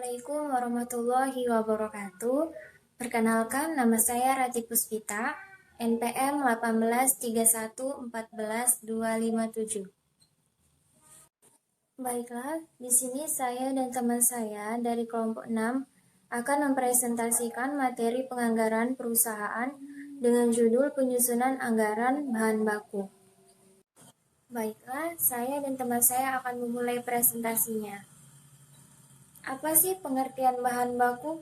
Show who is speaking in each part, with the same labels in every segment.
Speaker 1: Assalamualaikum warahmatullahi wabarakatuh. Perkenalkan, nama saya Rati Puspita, NPM 183141257. Baiklah, di sini saya dan teman saya dari kelompok 6 akan mempresentasikan materi penganggaran perusahaan dengan judul penyusunan anggaran bahan baku. Baiklah, saya dan teman saya akan memulai presentasinya. Apa sih pengertian bahan baku?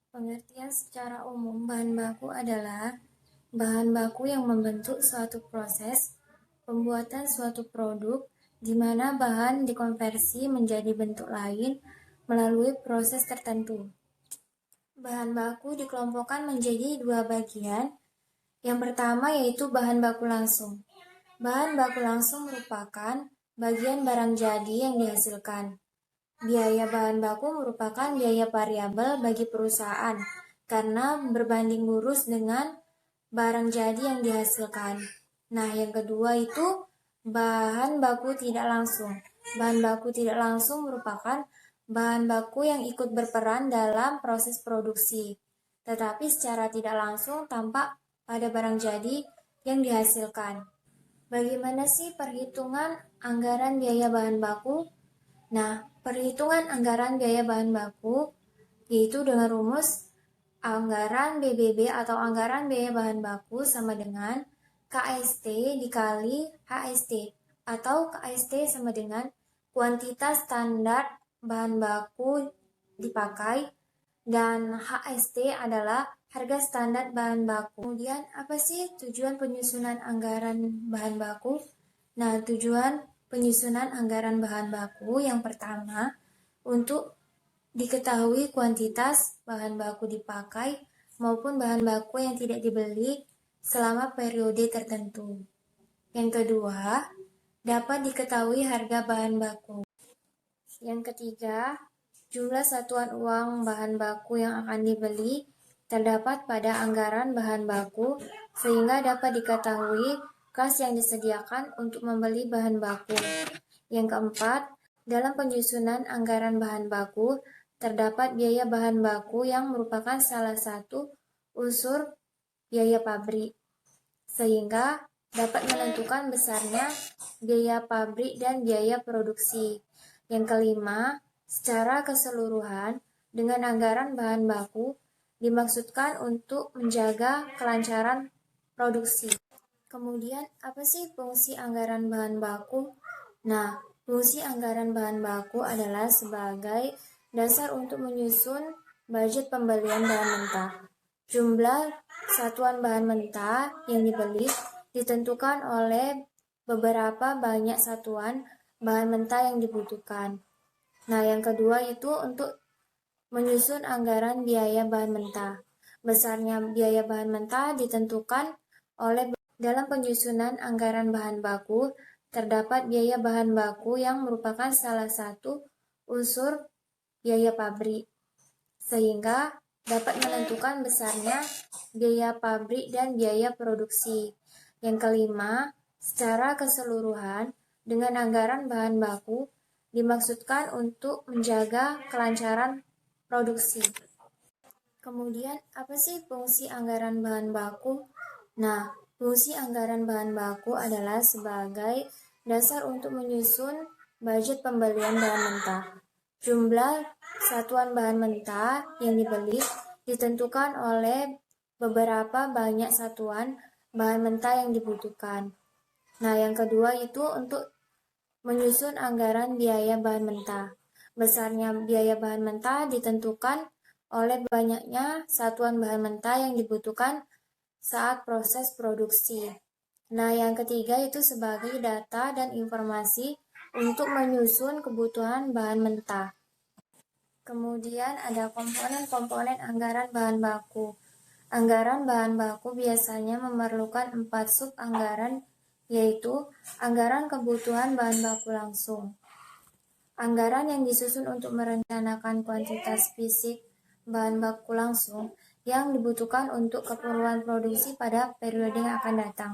Speaker 1: Pengertian secara umum bahan baku adalah bahan baku yang membentuk suatu proses pembuatan suatu produk di mana bahan dikonversi menjadi bentuk lain melalui proses tertentu. Bahan baku dikelompokkan menjadi dua bagian. Yang pertama yaitu bahan baku langsung. Bahan baku langsung merupakan bagian barang jadi yang dihasilkan. Biaya bahan baku merupakan biaya variabel bagi perusahaan karena berbanding lurus dengan barang jadi yang dihasilkan. Nah, yang kedua itu bahan baku tidak langsung. Bahan baku tidak langsung merupakan bahan baku yang ikut berperan dalam proses produksi, tetapi secara tidak langsung tampak pada barang jadi yang dihasilkan. Bagaimana sih perhitungan anggaran biaya bahan baku? Nah, perhitungan anggaran biaya bahan baku yaitu dengan rumus anggaran BBB atau anggaran biaya bahan baku sama dengan KST dikali HST atau KST sama dengan kuantitas standar bahan baku dipakai dan HST adalah harga standar bahan baku. Kemudian apa sih tujuan penyusunan anggaran bahan baku? Nah, tujuan penyusunan anggaran bahan baku yang pertama untuk diketahui kuantitas bahan baku dipakai maupun bahan baku yang tidak dibeli selama periode tertentu. Yang kedua, dapat diketahui harga bahan baku. Yang ketiga, jumlah satuan uang bahan baku yang akan dibeli terdapat pada anggaran bahan baku sehingga dapat diketahui kas yang disediakan untuk membeli bahan baku. Yang keempat, dalam penyusunan anggaran bahan baku terdapat biaya bahan baku yang merupakan salah satu unsur biaya pabrik, sehingga dapat menentukan besarnya biaya pabrik dan biaya produksi. Yang kelima, secara keseluruhan dengan anggaran bahan baku dimaksudkan untuk menjaga kelancaran produksi. Kemudian, apa sih fungsi anggaran bahan baku? Nah, fungsi anggaran bahan baku adalah sebagai dasar untuk menyusun budget pembelian bahan mentah. Jumlah satuan bahan mentah yang dibeli ditentukan oleh beberapa banyak satuan bahan mentah yang dibutuhkan. Nah, yang kedua itu untuk menyusun anggaran biaya bahan mentah. Besarnya biaya bahan mentah ditentukan oleh dalam penyusunan anggaran bahan baku terdapat biaya bahan baku yang merupakan salah satu unsur biaya pabrik, sehingga dapat menentukan besarnya biaya pabrik dan biaya produksi. Yang kelima, secara keseluruhan dengan anggaran bahan baku dimaksudkan untuk menjaga kelancaran produksi. Kemudian, apa sih fungsi anggaran bahan baku? Nah, fungsi anggaran bahan baku adalah sebagai dasar untuk menyusun budget pembelian bahan mentah. Jumlah satuan bahan mentah yang dibeli ditentukan oleh beberapa banyak satuan bahan mentah yang dibutuhkan. Nah, yang kedua itu untuk menyusun anggaran biaya bahan mentah. Besarnya biaya bahan mentah ditentukan oleh banyaknya satuan bahan mentah yang dibutuhkan saat proses produksi. Nah, yang ketiga itu sebagai data dan informasi untuk menyusun kebutuhan bahan mentah. Kemudian ada komponen-komponen anggaran bahan baku. Anggaran bahan baku biasanya memerlukan 4 sub-anggaran, yaitu anggaran kebutuhan bahan baku langsung, anggaran yang disusun untuk merencanakan kuantitas fisik bahan baku langsung yang dibutuhkan untuk keperluan produksi pada periode yang akan datang.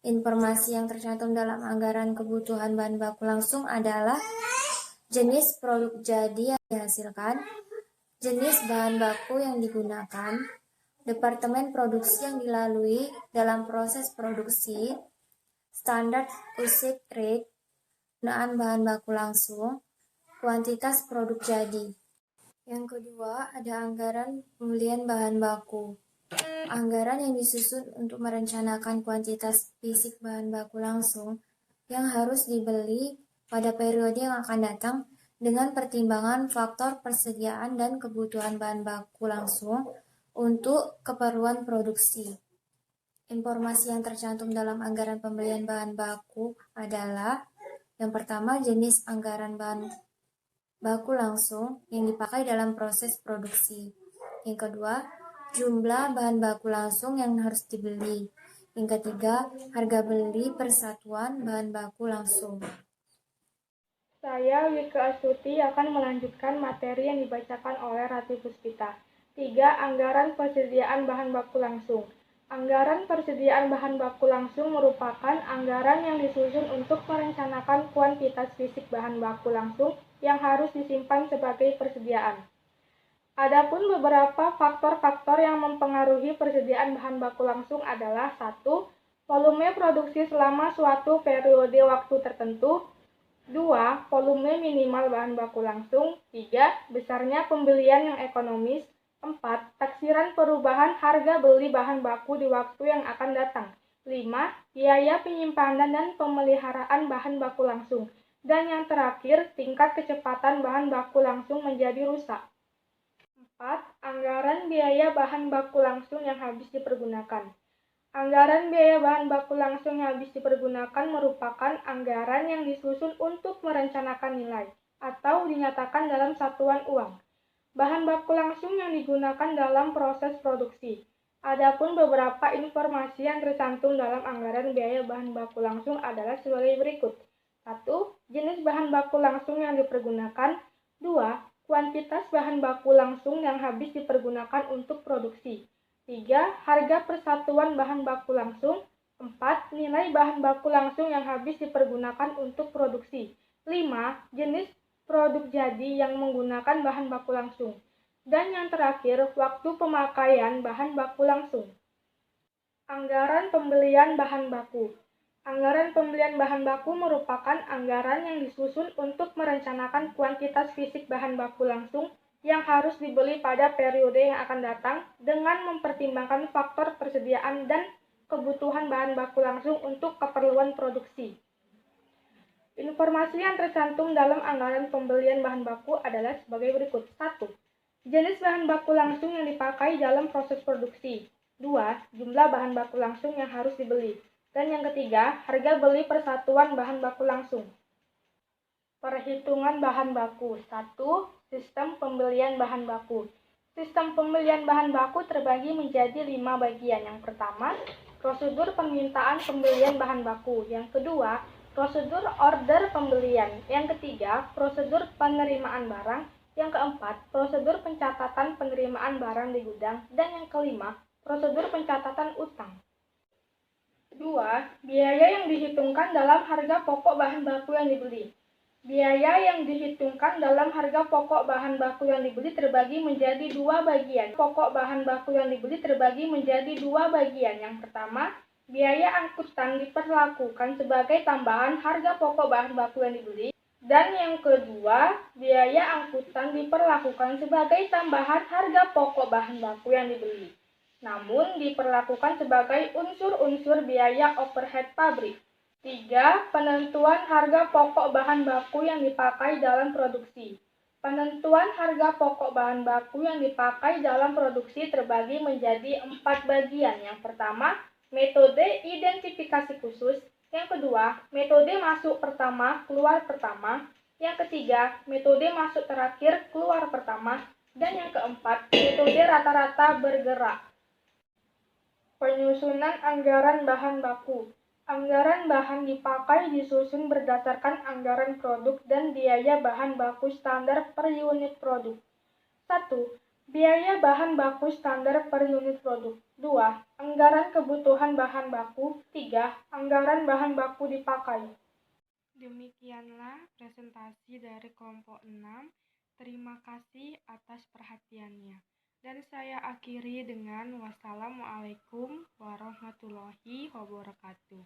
Speaker 1: Informasi yang tercantum dalam anggaran kebutuhan bahan baku langsung adalah jenis produk jadi dihasilkan, jenis bahan baku yang digunakan, departemen produksi yang dilalui dalam proses produksi, standar usage rate, penggunaan bahan baku langsung, kuantitas produk jadi. Yang kedua, ada anggaran pembelian bahan baku. Anggaran yang disusun untuk merencanakan kuantitas fisik bahan baku langsung yang harus dibeli pada periode yang akan datang dengan pertimbangan faktor persediaan dan kebutuhan bahan baku langsung untuk keperluan produksi. Informasi yang tercantum dalam anggaran pembelian bahan baku adalah yang pertama, jenis anggaran bahan baku langsung yang dipakai dalam proses produksi. Yang kedua, jumlah bahan baku langsung yang harus dibeli. Yang ketiga, harga beli per satuan bahan baku langsung.
Speaker 2: Saya, Wike Astuti, akan melanjutkan materi yang dibacakan oleh Rati Puspita. 3. Anggaran persediaan bahan baku langsung. Anggaran persediaan bahan baku langsung merupakan anggaran yang disusun untuk merencanakan kuantitas fisik bahan baku langsung yang harus disimpan sebagai persediaan. Adapun beberapa faktor-faktor yang mempengaruhi persediaan bahan baku langsung adalah 1. Volume produksi selama suatu periode waktu tertentu. 2. Volume minimal bahan baku langsung. 3. Besarnya pembelian yang ekonomis. 4. Taksiran perubahan harga beli bahan baku di waktu yang akan datang. 5. Biaya penyimpanan dan pemeliharaan bahan baku langsung. Dan yang terakhir, tingkat kecepatan bahan baku langsung menjadi rusak. 4. Anggaran biaya bahan baku langsung yang habis dipergunakan. Anggaran biaya bahan baku langsung yang habis dipergunakan merupakan anggaran yang disusun untuk merencanakan nilai atau dinyatakan dalam satuan uang bahan baku langsung yang digunakan dalam proses produksi. Adapun beberapa informasi yang tercantum dalam anggaran biaya bahan baku langsung adalah sebagai berikut. 1. Jenis bahan baku langsung yang dipergunakan. 2. Kuantitas bahan baku langsung yang habis dipergunakan untuk produksi. 3. Harga persatuan bahan baku langsung. 4. Nilai bahan baku langsung yang habis dipergunakan untuk produksi. 5. Jenis produk jadi yang menggunakan bahan baku langsung. Dan yang terakhir, waktu pemakaian bahan baku langsung. Anggaran pembelian bahan baku. Anggaran pembelian bahan baku merupakan anggaran yang disusun untuk merencanakan kuantitas fisik bahan baku langsung yang harus dibeli pada periode yang akan datang dengan mempertimbangkan faktor persediaan dan kebutuhan bahan baku langsung untuk keperluan produksi. Informasi yang tercantum dalam anggaran pembelian bahan baku adalah sebagai berikut. 1. Jenis bahan baku langsung yang dipakai dalam proses produksi. 2. Jumlah bahan baku langsung yang harus dibeli. Dan yang ketiga, harga beli persatuan bahan baku langsung. Perhitungan bahan baku. 1. Sistem pembelian bahan baku. Sistem pembelian bahan baku terbagi menjadi 5 bagian. Yang pertama, prosedur permintaan pembelian bahan baku. Yang kedua, prosedur order pembelian. Yang ketiga, prosedur penerimaan barang. Yang keempat, prosedur pencatatan penerimaan barang di gudang. Dan yang kelima, prosedur pencatatan utang. 2. Biaya yang dihitungkan dalam harga pokok bahan baku yang dibeli. Biaya yang dihitungkan dalam harga pokok bahan baku yang dibeli terbagi menjadi 2 bagian. Pokok bahan baku yang dibeli terbagi menjadi 2 bagian. Yang pertama, biaya angkutan diperlakukan sebagai tambahan harga pokok bahan baku yang dibeli. Dan yang kedua, biaya angkutan diperlakukan sebagai tambahan harga pokok bahan baku yang dibeli, namun diperlakukan sebagai unsur-unsur biaya overhead pabrik. 3. Penentuan harga pokok bahan baku yang dipakai dalam produksi. Penentuan harga pokok bahan baku yang dipakai dalam produksi terbagi menjadi 4 bagian. Yang pertama, metode identifikasi khusus. Yang kedua, metode masuk pertama, keluar pertama. Yang ketiga, metode masuk terakhir, keluar pertama. Dan yang keempat, metode rata-rata bergerak. Penyusunan anggaran bahan baku. Anggaran bahan dipakai disusun berdasarkan anggaran produk dan biaya bahan baku standar per unit produk. 1. Biaya bahan baku standar per unit produk. 2. Anggaran kebutuhan bahan baku. 3. Anggaran bahan baku dipakai. Demikianlah presentasi dari kelompok 6 Terima kasih atas perhatiannya. Dan saya akhiri dengan wassalamualaikum warahmatullahi wabarakatuh.